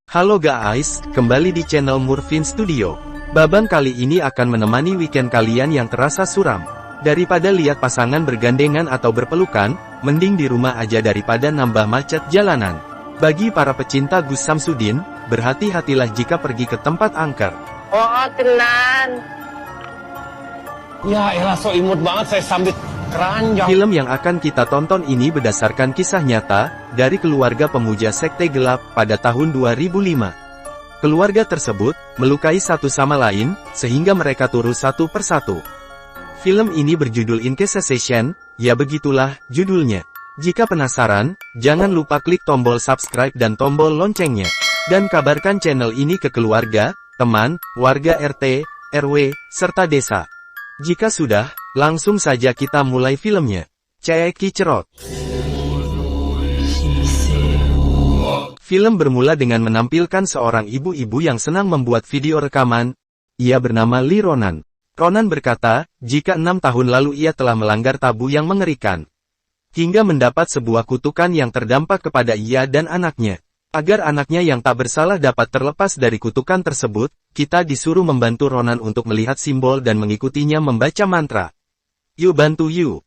Halo guys, kembali di channel Murfin Studio. Babang kali ini akan menemani weekend kalian yang terasa suram. Daripada lihat pasangan bergandengan atau berpelukan, mending di rumah aja daripada nambah macet jalanan. Bagi para pecinta Gus Samsudin, berhati-hatilah jika pergi ke tempat angker. Oh, tenan. Ya elah, so imut banget saya sambit keranjang. Film yang akan kita tonton ini berdasarkan kisah nyata, dari keluarga pemuja sekte gelap, pada tahun 2005. Keluarga tersebut, melukai satu sama lain, sehingga mereka turun satu persatu. Film ini berjudul Inquisition, ya begitulah, judulnya. Jika penasaran, jangan lupa klik tombol subscribe dan tombol loncengnya. Dan kabarkan channel ini ke keluarga, teman, warga RT, RW, serta desa. Jika sudah, langsung saja kita mulai filmnya. Ceki cerot. Film bermula dengan menampilkan seorang ibu-ibu yang senang membuat video rekaman. Ia bernama Lee Ronan. Ronan berkata, jika 6 tahun lalu ia telah melanggar tabu yang mengerikan. Hingga mendapat sebuah kutukan yang terdampak kepada ia dan anaknya. Agar anaknya yang tak bersalah dapat terlepas dari kutukan tersebut, kita disuruh membantu Ronan untuk melihat simbol dan mengikutinya membaca mantra. Yuk bantu yuk.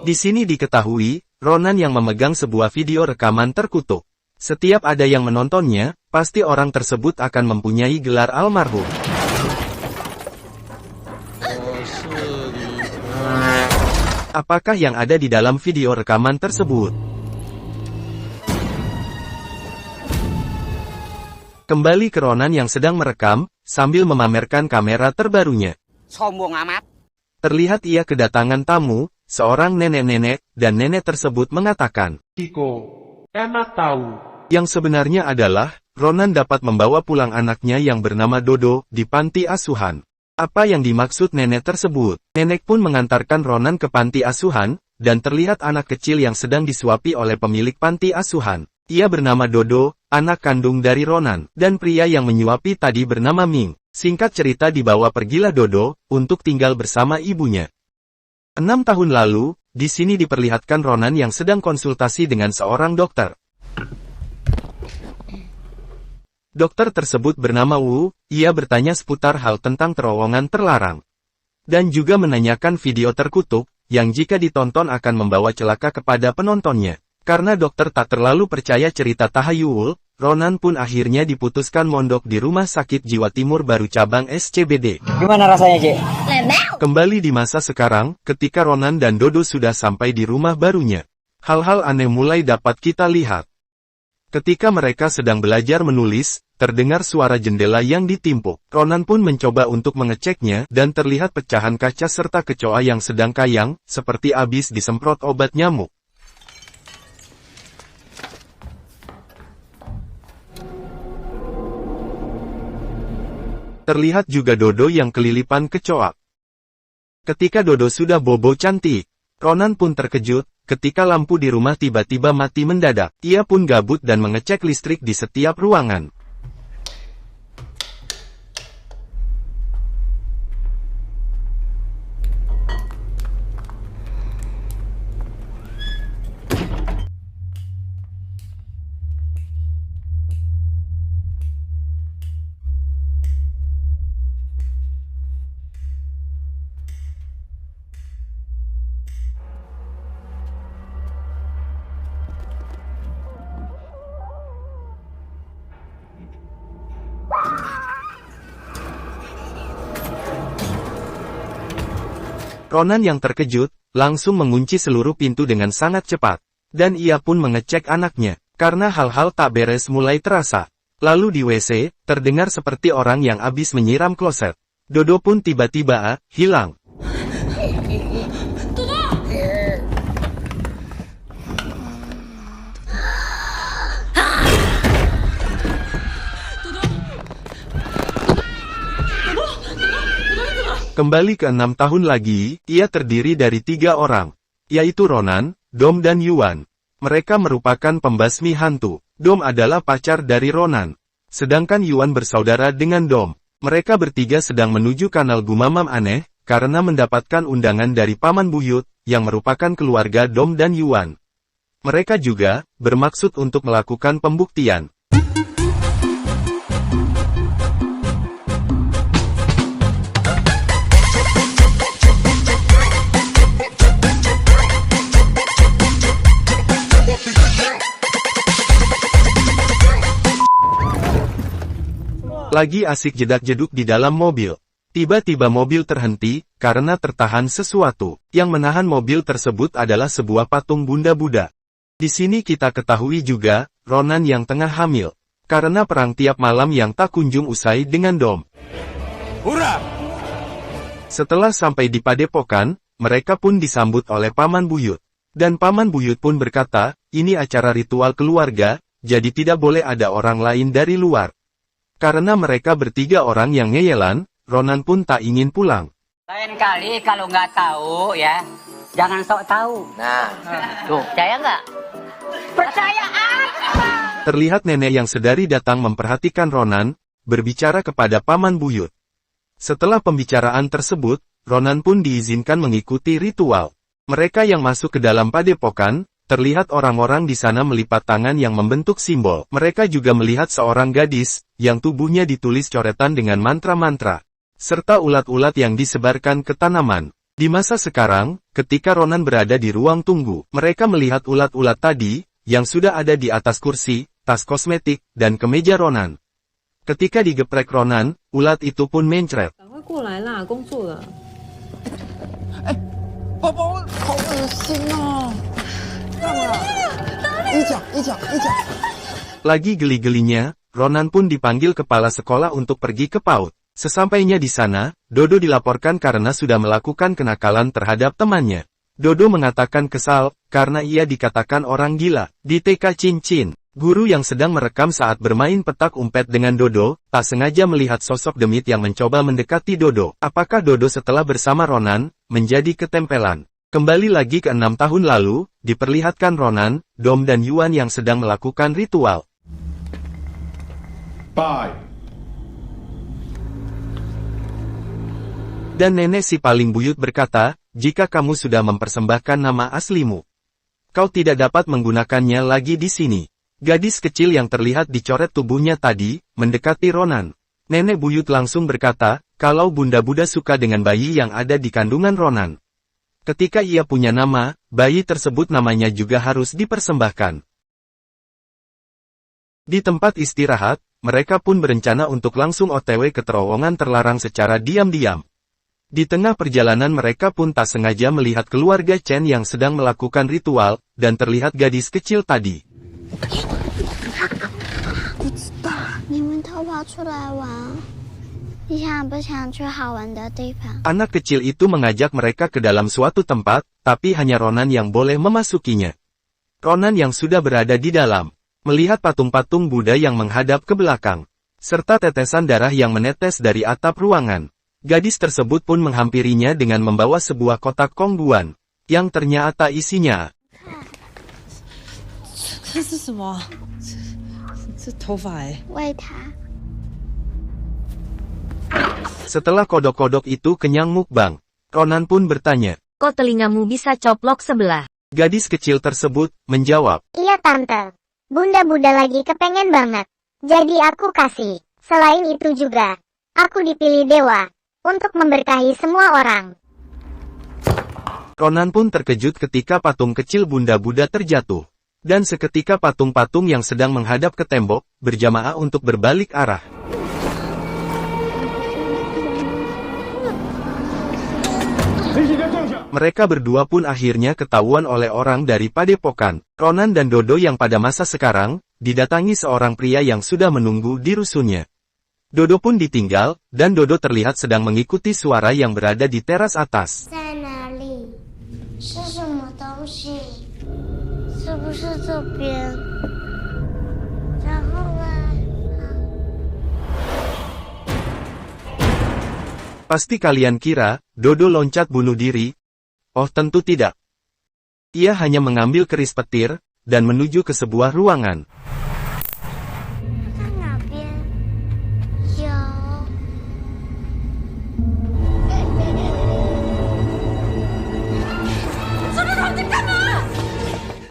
Di sini diketahui, Ronan yang memegang sebuah video rekaman terkutuk. Setiap ada yang menontonnya, pasti orang tersebut akan mempunyai gelar almarhum. Apakah yang ada di dalam video rekaman tersebut? Kembali ke Ronan yang sedang merekam, sambil memamerkan kamera terbarunya. Sombong amat. Terlihat ia kedatangan tamu, seorang nenek-nenek, dan nenek tersebut mengatakan, Kiko, enak tahu. Yang sebenarnya adalah, Ronan dapat membawa pulang anaknya yang bernama Dodo, di panti asuhan. Apa yang dimaksud nenek tersebut? Nenek pun mengantarkan Ronan ke panti asuhan, dan terlihat anak kecil yang sedang disuapi oleh pemilik panti asuhan. Ia bernama Dodo, anak kandung dari Ronan, dan pria yang menyuapi tadi bernama Ming. Singkat cerita dibawa pergilah Dodo, untuk tinggal bersama ibunya. 6 tahun lalu, di sini diperlihatkan Ronan yang sedang konsultasi dengan seorang dokter. Dokter tersebut bernama Wu, ia bertanya seputar hal tentang terowongan terlarang. Dan juga menanyakan video terkutuk, yang jika ditonton akan membawa celaka kepada penontonnya. Karena dokter tak terlalu percaya cerita tahayul, Ronan pun akhirnya diputuskan mondok di Rumah Sakit Jiwa Timur Baru Cabang SCBD. Gimana rasanya, Cek? Kembali di masa sekarang, ketika Ronan dan Dodo sudah sampai di rumah barunya. Hal-hal aneh mulai dapat kita lihat. Ketika mereka sedang belajar menulis, terdengar suara jendela yang ditimpuk. Ronan pun mencoba untuk mengeceknya, dan terlihat pecahan kaca serta kecoa yang sedang kayang, seperti habis disemprot obat nyamuk. Terlihat juga Dodo yang kelilipan kecoa. Ketika Dodo sudah bobo cantik, Ronan pun terkejut, ketika lampu di rumah tiba-tiba mati mendadak. Ia pun gabut dan mengecek listrik di setiap ruangan. Ronan yang terkejut, langsung mengunci seluruh pintu dengan sangat cepat. Dan ia pun mengecek anaknya, karena hal-hal tak beres mulai terasa. Lalu di WC, terdengar seperti orang yang habis menyiram kloset. Dodo pun tiba-tiba hilang. Kembali ke 6 tahun lagi, ia terdiri dari 3 orang, yaitu Ronan, Dom dan Yuan. Mereka merupakan pembasmi hantu. Dom adalah pacar dari Ronan. Sedangkan Yuan bersaudara dengan Dom. Mereka bertiga sedang menuju kanal gumamam aneh, karena mendapatkan undangan dari Paman Buyut, yang merupakan keluarga Dom dan Yuan. Mereka juga bermaksud untuk melakukan pembuktian. Lagi asik jedak-jeduk di dalam mobil. Tiba-tiba mobil terhenti, karena tertahan sesuatu. Yang menahan mobil tersebut adalah sebuah patung Bunda Buddha. Di sini kita ketahui juga, Ronan yang tengah hamil. Karena perang tiap malam yang tak kunjung usai dengan Dom. Hurra! Setelah sampai di padepokan, mereka pun disambut oleh Paman Buyut. Dan Paman Buyut pun berkata, ini acara ritual keluarga, jadi tidak boleh ada orang lain dari luar. Karena mereka bertiga orang yang ngeyelan, Ronan pun tak ingin pulang. Lain kali kalau nggak tahu ya, jangan sok tahu. Nah, tuh, percaya nggak? Percaya apa? Terlihat nenek yang sedari datang memperhatikan Ronan, berbicara kepada Paman Buyut. Setelah pembicaraan tersebut, Ronan pun diizinkan mengikuti ritual. Mereka yang masuk ke dalam padepokan, terlihat orang-orang di sana melipat tangan yang membentuk simbol. Mereka juga melihat seorang gadis, yang tubuhnya ditulis coretan dengan mantra-mantra, serta ulat-ulat yang disebarkan ke tanaman. Di masa sekarang, ketika Ronan berada di ruang tunggu, mereka melihat ulat-ulat tadi, yang sudah ada di atas kursi, tas kosmetik, dan kemeja Ronan. Ketika digeprek Ronan, ulat itu pun mencret. 赶快过来啦，工作了。宝宝，好恶心哦！干嘛？一脚一脚一脚。 Lagi geli-gelinya, Ronan pun dipanggil kepala sekolah untuk pergi ke PAUD. Sesampainya di sana, Dodo dilaporkan karena sudah melakukan kenakalan terhadap temannya. Dodo mengatakan kesal, karena ia dikatakan orang gila. Di TK Cincin, guru yang sedang merekam saat bermain petak umpet dengan Dodo, tak sengaja melihat sosok demit yang mencoba mendekati Dodo. Apakah Dodo setelah bersama Ronan, menjadi ketempelan? Kembali lagi ke 6 tahun lalu, diperlihatkan Ronan, Dom dan Yuan yang sedang melakukan ritual. Bye. Dan nenek si paling buyut berkata, jika kamu sudah mempersembahkan nama aslimu, kau tidak dapat menggunakannya lagi di sini. Gadis kecil yang terlihat dicoret tubuhnya tadi, mendekati Ronan. Nenek buyut langsung berkata, kalau Bunda Buddha suka dengan bayi yang ada di kandungan Ronan. Ketika ia punya nama, bayi tersebut namanya juga harus dipersembahkan. Di tempat istirahat, mereka pun berencana untuk langsung OTW ke terowongan terlarang secara diam-diam. Di tengah perjalanan mereka pun tak sengaja melihat keluarga Chen yang sedang melakukan ritual, dan terlihat gadis kecil tadi. 不知道，你们偷跑出来玩，你想不想去好玩的地方？ Anak kecil itu mengajak mereka ke dalam suatu tempat, tapi hanya Ronan yang boleh memasukinya. Ronan yang sudah berada di dalam, melihat patung-patung Buddha yang menghadap ke belakang, serta tetesan darah yang menetes dari atap ruangan. Gadis tersebut pun menghampirinya dengan membawa sebuah kotak kongguan, yang ternyata isinya. 这是什么？这头发哎！喂它。 Setelah kodok-kodok itu kenyang mukbang, Ronan pun bertanya. Kok telingamu bisa coplok sebelah? Gadis kecil tersebut menjawab. Iya tante, Bunda-Bunda lagi kepengen banget. Jadi aku kasih. Selain itu juga, aku dipilih dewa untuk memberkahi semua orang. Ronan pun terkejut ketika patung kecil Bunda Buddha terjatuh. Dan seketika patung-patung yang sedang menghadap ke tembok, berjamaah untuk berbalik arah. Mereka berdua pun akhirnya ketahuan oleh orang dari padepokan. Ronan dan Dodo yang pada masa sekarang, didatangi seorang pria yang sudah menunggu di rusunnya. Dodo pun ditinggal, dan Dodo terlihat sedang mengikuti suara yang berada di teras atas. 在哪里？是什么东西？是不是这边？然后呢？ Pasti kalian kira, Dodo loncat bunuh diri? Oh tentu tidak. Ia hanya mengambil keris petir, dan menuju ke sebuah ruangan. 在哪边？有。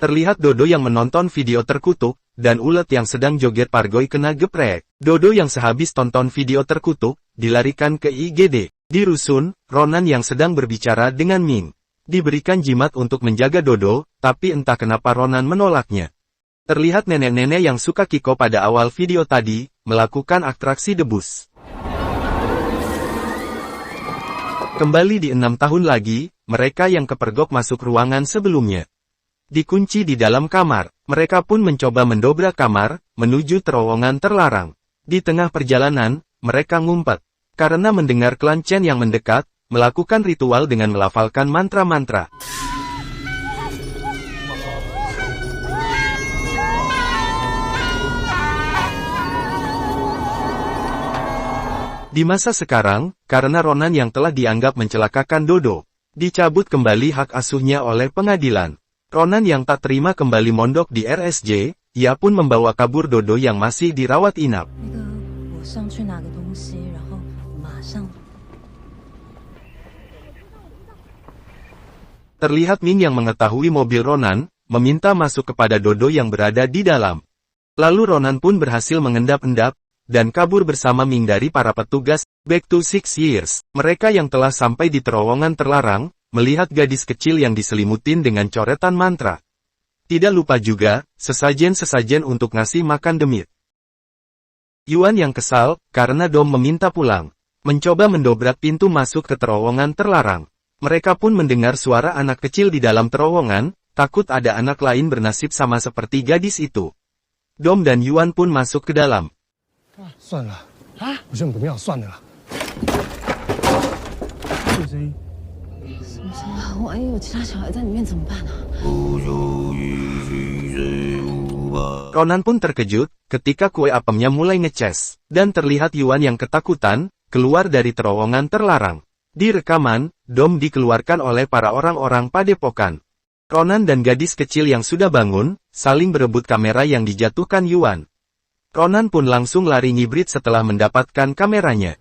Terlihat Dodo yang menonton video terkutuk, dan ulet yang sedang joget pargoy kena geprek. Dodo yang sehabis tonton video terkutuk, dilarikan ke IGD. Di rusun, Ronan yang sedang berbicara dengan Ming diberikan jimat untuk menjaga Dodo, tapi entah kenapa Ronan menolaknya. Terlihat nenek-nenek yang suka Kiko pada awal video tadi, melakukan atraksi debus. Kembali di 6 tahun lagi, mereka yang kepergok masuk ruangan sebelumnya. Dikunci di dalam kamar, mereka pun mencoba mendobrak kamar, menuju terowongan terlarang. Di tengah perjalanan, mereka ngumpet. Karena mendengar klan Chen yang mendekat, melakukan ritual dengan melafalkan mantra-mantra. Di masa sekarang, karena Ronan yang telah dianggap mencelakakan Dodo, dicabut kembali hak asuhnya oleh pengadilan. Ronan yang tak terima kembali mondok di RSJ, ia pun membawa kabur Dodo yang masih dirawat inap. Terlihat Ming yang mengetahui mobil Ronan, meminta masuk kepada Dodo yang berada di dalam. Lalu Ronan pun berhasil mengendap-endap, dan kabur bersama Ming dari para petugas. Back to 6 Years, mereka yang telah sampai di terowongan terlarang, melihat gadis kecil yang diselimutin dengan coretan mantra. Tidak lupa juga, sesajen-sesajen untuk ngasih makan demit. Yuan yang kesal, karena Dom meminta pulang, mencoba mendobrak pintu masuk ke terowongan terlarang. Mereka pun mendengar suara anak kecil di dalam terowongan, takut ada anak lain bernasib sama seperti gadis itu. Dom dan Yuan pun masuk ke dalam. 算了，我觉得不妙，算了。这声音。 万一有其他小孩在里面怎么办呢？ Ronan pun terkejut, ketika kue apemnya mulai ngeces, dan terlihat Yuan yang ketakutan, keluar dari terowongan terlarang. Di rekaman, Dom dikeluarkan oleh para orang-orang padepokan. Ronan dan gadis kecil yang sudah bangun, saling berebut kamera yang dijatuhkan Yuan. Ronan pun langsung lari ngibrit setelah mendapatkan kameranya.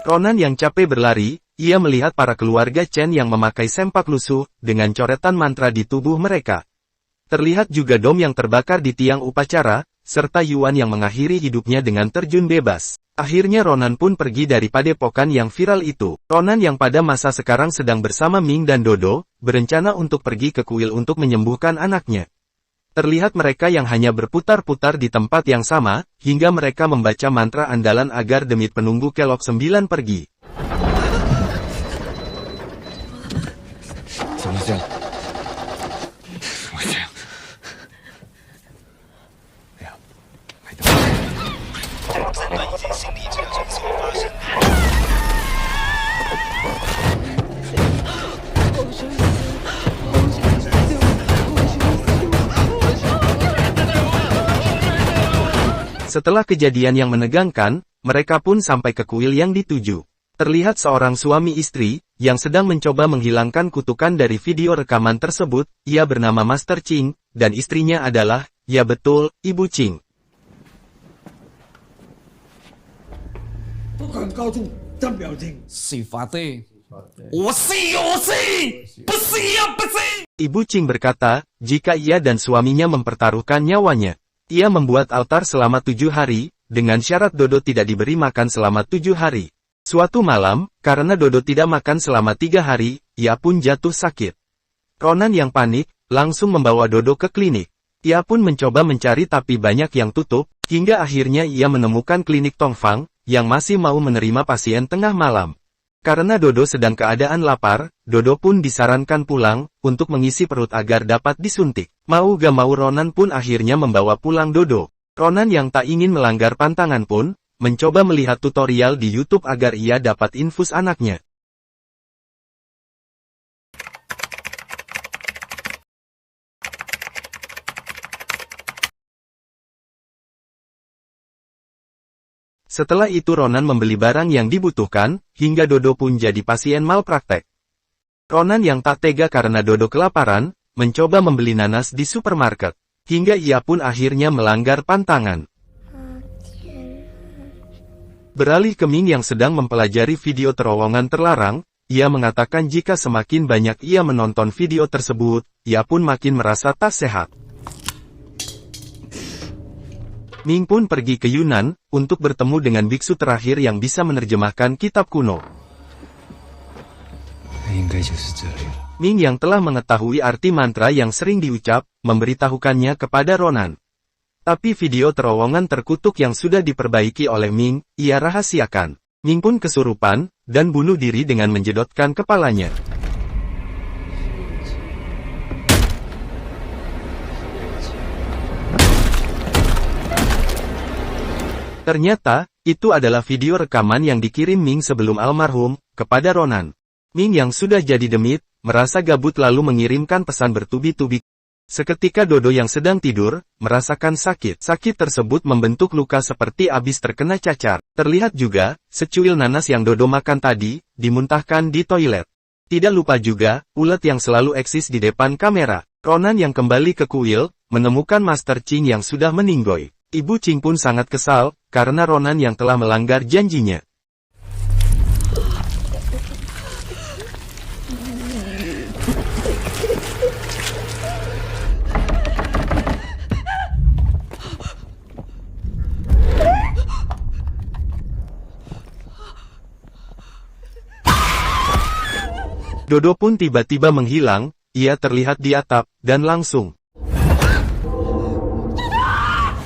Ronan yang capek berlari, ia melihat para keluarga Chen yang memakai sempak lusuh, dengan coretan mantra di tubuh mereka. Terlihat juga Dom yang terbakar di tiang upacara, serta Yuan yang mengakhiri hidupnya dengan terjun bebas. Akhirnya Ronan pun pergi dari padepokan yang viral itu. Ronan yang pada masa sekarang sedang bersama Ming dan Dodo, berencana untuk pergi ke kuil untuk menyembuhkan anaknya. Terlihat mereka yang hanya berputar-putar di tempat yang sama, hingga mereka membaca mantra andalan agar demit penunggu kelok 9 pergi. Setelah kejadian yang menegangkan, mereka pun sampai ke kuil yang dituju. Terlihat seorang suami istri, yang sedang mencoba menghilangkan kutukan dari video rekaman tersebut. Ia bernama Master Ching, dan istrinya adalah, ya betul, Ibu Ching. Ibu Ching berkata, jika ia dan suaminya mempertaruhkan nyawanya, ia membuat altar selama 7 hari, dengan syarat Dodo tidak diberi makan selama 7 hari. Suatu malam, karena Dodo tidak makan selama 3 hari, ia pun jatuh sakit. Ronan yang panik, langsung membawa Dodo ke klinik. Ia pun mencoba mencari tapi banyak yang tutup, hingga akhirnya ia menemukan klinik Tongfang, yang masih mau menerima pasien tengah malam. Karena Dodo sedang keadaan lapar, Dodo pun disarankan pulang, untuk mengisi perut agar dapat disuntik. Mau gak mau Ronan pun akhirnya membawa pulang Dodo. Ronan yang tak ingin melanggar pantangan pun, mencoba melihat tutorial di YouTube agar ia dapat infus anaknya. Setelah itu Ronan membeli barang yang dibutuhkan, hingga Dodo pun jadi pasien malpraktek. Ronan yang tak tega karena Dodo kelaparan, mencoba membeli nanas di supermarket. Hingga ia pun akhirnya melanggar pantangan. Beralih ke Ming yang sedang mempelajari video terowongan terlarang, ia mengatakan jika semakin banyak ia menonton video tersebut, ia pun makin merasa tak sehat. Ming pun pergi ke Yunnan, untuk bertemu dengan biksu terakhir yang bisa menerjemahkan kitab kuno. Ming yang telah mengetahui arti mantra yang sering diucap, memberitahukannya kepada Ronan. Tapi video terowongan terkutuk yang sudah diperbaiki oleh Ming, ia rahasiakan. Ming pun kesurupan, dan bunuh diri dengan menjedotkan kepalanya. Ternyata, itu adalah video rekaman yang dikirim Ming sebelum almarhum, kepada Ronan. Ming yang sudah jadi demit, merasa gabut lalu mengirimkan pesan bertubi-tubi. Seketika Dodo yang sedang tidur, merasakan sakit. Sakit tersebut membentuk luka seperti abis terkena cacar. Terlihat juga, secuil nanas yang Dodo makan tadi, dimuntahkan di toilet. Tidak lupa juga, ulet yang selalu eksis di depan kamera. Ronan yang kembali ke kuil, menemukan Master Ching yang sudah meninggoy. Ibu Ching pun sangat kesal, karena Ronan yang telah melanggar janjinya. Dodo pun tiba-tiba menghilang, ia terlihat di atap, dan langsung.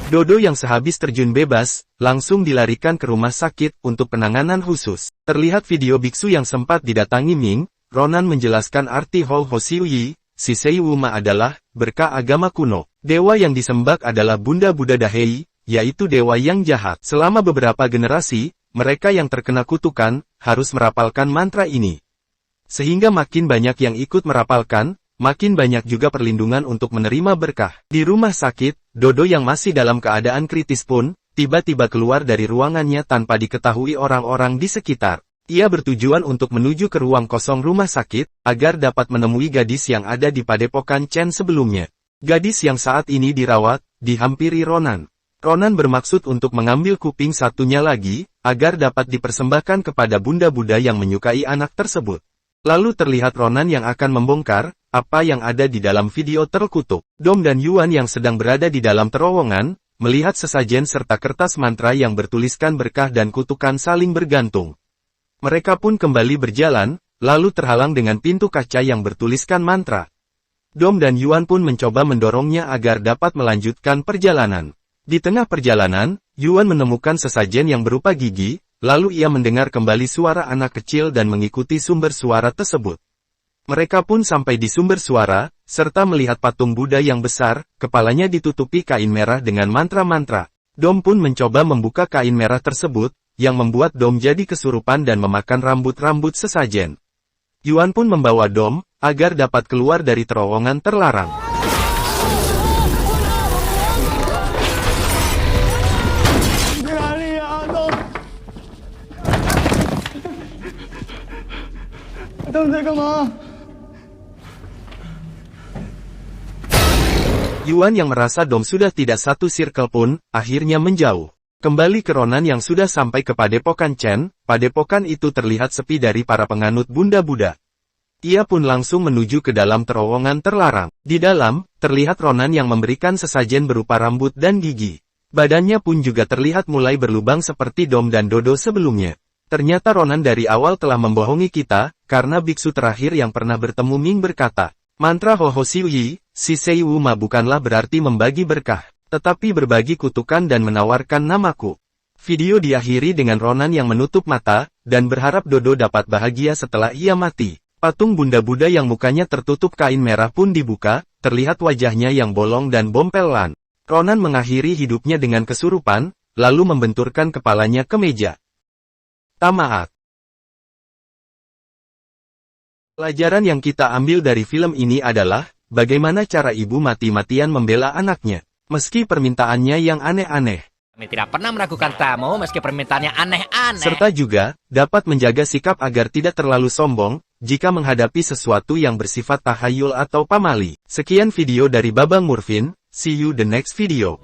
Dodo yang sehabis terjun bebas, langsung dilarikan ke rumah sakit untuk penanganan khusus. Terlihat video biksu yang sempat didatangi Ming, Ronan menjelaskan arti Ho Ho Siu Yi, si Sei Wuma adalah, berkah agama kuno. Dewa yang disembah adalah Bunda Buddha Dahei, yaitu dewa yang jahat. Selama beberapa generasi, mereka yang terkena kutukan, harus merapalkan mantra ini. Sehingga makin banyak yang ikut merapalkan, makin banyak juga perlindungan untuk menerima berkah. Di rumah sakit, Dodo yang masih dalam keadaan kritis pun, tiba-tiba keluar dari ruangannya tanpa diketahui orang-orang di sekitar. Ia bertujuan untuk menuju ke ruang kosong rumah sakit, agar dapat menemui gadis yang ada di padepokan Chen sebelumnya. Gadis yang saat ini dirawat, dihampiri Ronan. Ronan bermaksud untuk mengambil kuping satunya lagi, agar dapat dipersembahkan kepada Bunda Buddha yang menyukai anak tersebut. Lalu terlihat Ronan yang akan membongkar, apa yang ada di dalam video terkutuk. Dom dan Yuan yang sedang berada di dalam terowongan, melihat sesajen serta kertas mantra yang bertuliskan berkah dan kutukan saling bergantung. Mereka pun kembali berjalan, lalu terhalang dengan pintu kaca yang bertuliskan mantra. Dom dan Yuan pun mencoba mendorongnya agar dapat melanjutkan perjalanan. Di tengah perjalanan, Yuan menemukan sesajen yang berupa gigi, lalu ia mendengar kembali suara anak kecil dan mengikuti sumber suara tersebut. Mereka pun sampai di sumber suara, serta melihat patung Buddha yang besar, kepalanya ditutupi kain merah dengan mantra-mantra. Dom pun mencoba membuka kain merah tersebut, yang membuat Dom jadi kesurupan dan memakan rambut-rambut sesajen. Yuan pun membawa Dom, agar dapat keluar dari terowongan terlarang. Yuan yang merasa Dom sudah tidak satu circle pun, akhirnya menjauh. Kembali ke Ronan yang sudah sampai ke padepokan Chen, padepokan itu terlihat sepi dari para penganut Bunda Buddha. Ia pun langsung menuju ke dalam terowongan terlarang. Di dalam, terlihat Ronan yang memberikan sesajen berupa rambut dan gigi. Badannya pun juga terlihat mulai berlubang seperti Dom dan Dodo sebelumnya. Ternyata Ronan dari awal telah membohongi kita, karena biksu terakhir yang pernah bertemu Ming berkata, mantra Ho Ho Siu Yi, si Sei Wuma bukanlah berarti membagi berkah, tetapi berbagi kutukan dan menawarkan namaku. Video diakhiri dengan Ronan yang menutup mata, dan berharap Dodo dapat bahagia setelah ia mati. Patung Bunda Buddha yang mukanya tertutup kain merah pun dibuka, terlihat wajahnya yang bolong dan bompelan. Ronan mengakhiri hidupnya dengan kesurupan, lalu membenturkan kepalanya ke meja. Tamat. Pelajaran yang kita ambil dari film ini adalah, bagaimana cara ibu mati-matian membela anaknya, meski permintaannya yang aneh-aneh. Kami tidak pernah meragukan tamu meski permintaannya aneh-aneh. Serta juga, dapat menjaga sikap agar tidak terlalu sombong, jika menghadapi sesuatu yang bersifat tahayul atau pamali. Sekian video dari Babang Murfin, see you the next video.